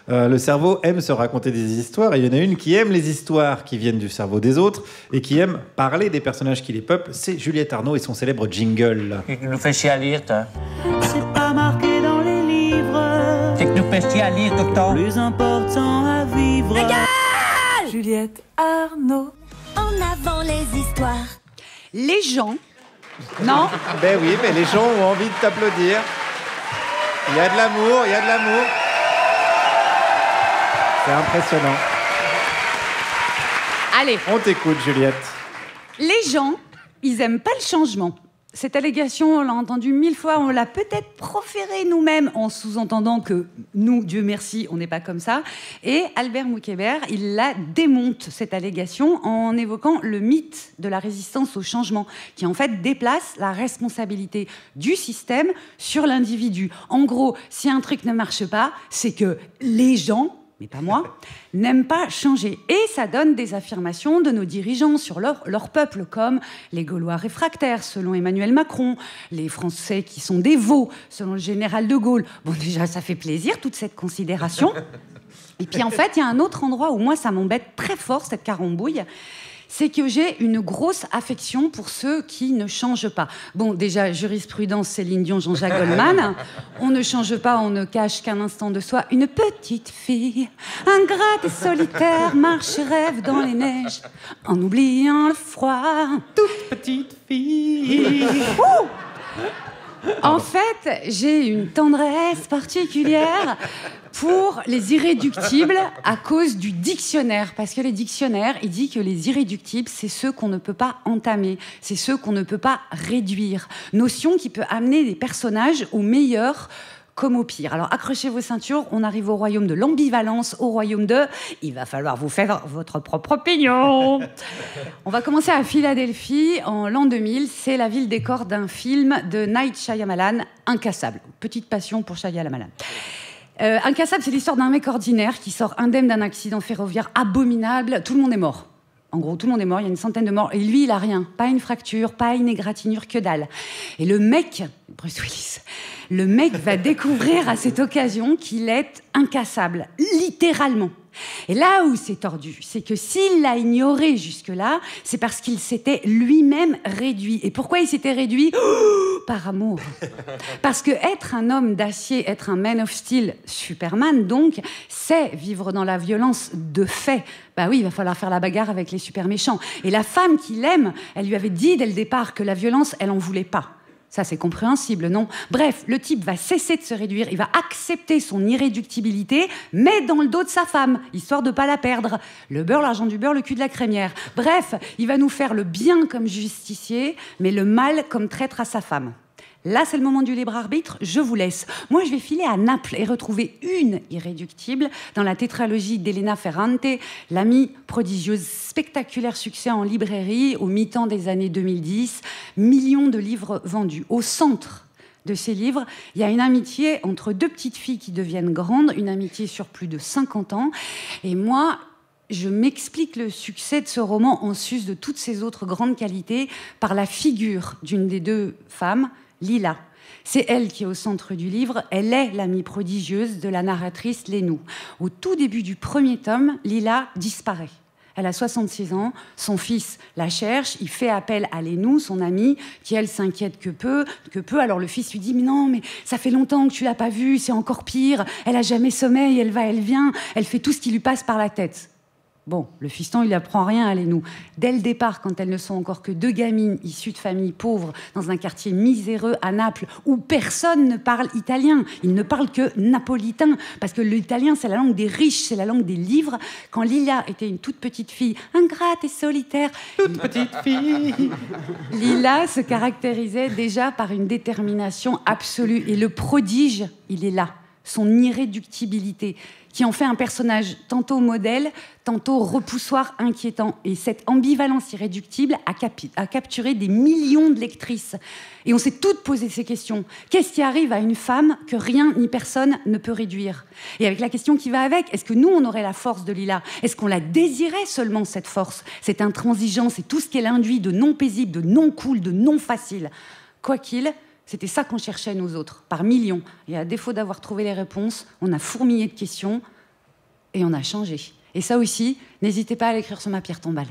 Le cerveau aime se raconter des histoires et il y en a une qui aime les histoires qui viennent du cerveau des autres et qui aime parler des personnages qui les peuplent. C'est Juliette Arnaud et son célèbre jingle. Tu nous fais chier à lire, toi. C'est pas marqué dans les livres. C'est que nous fais chier à lire tout le temps. Plus important à vivre. Regarde Juliette Arnaud. En avant les histoires. Les gens... Non. Ben oui, mais les gens ont envie de t'applaudir. Il y a de l'amour, il y a de l'amour. C'est impressionnant. Allez. On t'écoute, Juliette. Les gens, ils aiment pas le changement. Cette allégation, on l'a entendue 1000 fois, on l'a peut-être proférée nous-mêmes en sous-entendant que nous, Dieu merci, on n'est pas comme ça. Et Albert Moukébert, il la démonte, cette allégation, en évoquant le mythe de la résistance au changement, qui en fait déplace la responsabilité du système sur l'individu. En gros, si un truc ne marche pas, c'est que les gens, mais pas moi, n'aiment pas changer. Et ça donne des affirmations de nos dirigeants sur leur peuple, comme les Gaulois réfractaires, selon Emmanuel Macron, les Français qui sont des veaux, selon le général de Gaulle. Bon, déjà, ça fait plaisir, toute cette considération. Et puis, en fait, il y a un autre endroit où moi, ça m'embête très fort, cette carambouille, c'est que j'ai une grosse affection pour ceux qui ne changent pas. Bon, déjà, jurisprudence, Céline Dion, Jean-Jacques Goldman. On ne change pas, on ne cache qu'un instant de soi. Une petite fille, ingrate et solitaire, marche et rêve dans les neiges, en oubliant le froid. Toute petite fille. En fait, j'ai une tendresse particulière pour les irréductibles à cause du dictionnaire. Parce que les dictionnaires, il dit que les irréductibles, c'est ceux qu'on ne peut pas entamer, c'est ceux qu'on ne peut pas réduire. Notion qui peut amener des personnages au meilleur comme au pire. Alors accrochez vos ceintures, on arrive au royaume de l'ambivalence, au royaume de « il va falloir vous faire votre propre opinion ». On va commencer à Philadelphie en l'an 2000, c'est la ville décor d'un film de Night Shyamalan, Incassable. Petite passion pour Shyamalan. Incassable, c'est l'histoire d'un mec ordinaire qui sort indemne d'un accident ferroviaire abominable, tout le monde est mort. En gros, tout le monde est mort, il y a une centaine de morts. Et lui, il a rien. Pas une fracture, pas une égratignure, que dalle. Et le mec, Bruce Willis, le mec va découvrir à cette occasion qu'il est incassable, littéralement. Et là où c'est tordu, c'est que s'il l'a ignoré jusque-là, c'est parce qu'il s'était lui-même réduit. Et pourquoi il s'était réduit ? Par amour. Parce que être un homme d'acier, être un man of steel, Superman donc, c'est vivre dans la violence de fait. Bah oui, il va falloir faire la bagarre avec les super méchants. Et la femme qu'il aime, elle lui avait dit dès le départ que la violence, elle en voulait pas. Ça, c'est compréhensible, non ? Bref, le type va cesser de se réduire, il va accepter son irréductibilité, mais dans le dos de sa femme, histoire de pas la perdre. Le beurre, l'argent du beurre, le cul de la crémière. Bref, il va nous faire le bien comme justicier, mais le mal comme traître à sa femme. Là, c'est le moment du libre arbitre, je vous laisse. Moi, je vais filer à Naples et retrouver une irréductible dans la tétralogie d'Elena Ferrante, L'amie prodigieuse, spectaculaire succès en librairie au mi-temps des années 2010, millions de livres vendus. Au centre de ces livres, il y a une amitié entre deux petites filles qui deviennent grandes, une amitié sur plus de 50 ans. Et moi, je m'explique le succès de ce roman en sus de toutes ses autres grandes qualités par la figure d'une des deux femmes, Lila. C'est elle qui est au centre du livre. Elle est l'amie prodigieuse de la narratrice Lénou. Au tout début du premier tome, Lila disparaît. Elle a 66 ans, son fils la cherche, il fait appel à Lénou, son amie, qui elle s'inquiète que peu. Alors le fils lui dit « Mais non, mais ça fait longtemps que tu l'as pas vue, c'est encore pire. Elle a jamais sommeil, elle va, elle vient, elle fait tout ce qui lui passe par la tête. » Bon, le fiston, il n'apprend rien à Lénou. Dès le départ, quand elles ne sont encore que deux gamines issues de familles pauvres, dans un quartier miséreux à Naples, où personne ne parle italien, ils ne parlent que napolitain, parce que l'italien, c'est la langue des riches, c'est la langue des livres. Quand Lila était une toute petite fille, ingrate et solitaire, Toute petite fille. Lila se caractérisait déjà par une détermination absolue. Et le prodige, il est là, son irréductibilité, qui en fait un personnage tantôt modèle, tantôt repoussoir inquiétant. Et cette ambivalence irréductible a capturé des millions de lectrices. Et on s'est toutes posé ces questions. Qu'est-ce qui arrive à une femme que rien ni personne ne peut réduire ? Et avec la question qui va avec, est-ce que nous, on aurait la force de Lila ? Est-ce qu'on la désirait seulement, cette force ? Cette intransigeance et tout ce qu'elle induit de non paisible, de non cool, de non facile. Quoi qu'il, c'était ça qu'on cherchait, nous autres, par millions. Et à défaut d'avoir trouvé les réponses, on a fourmillé de questions. et on a changé. Et ça aussi, n'hésitez pas à l'écrire sur ma pierre tombale.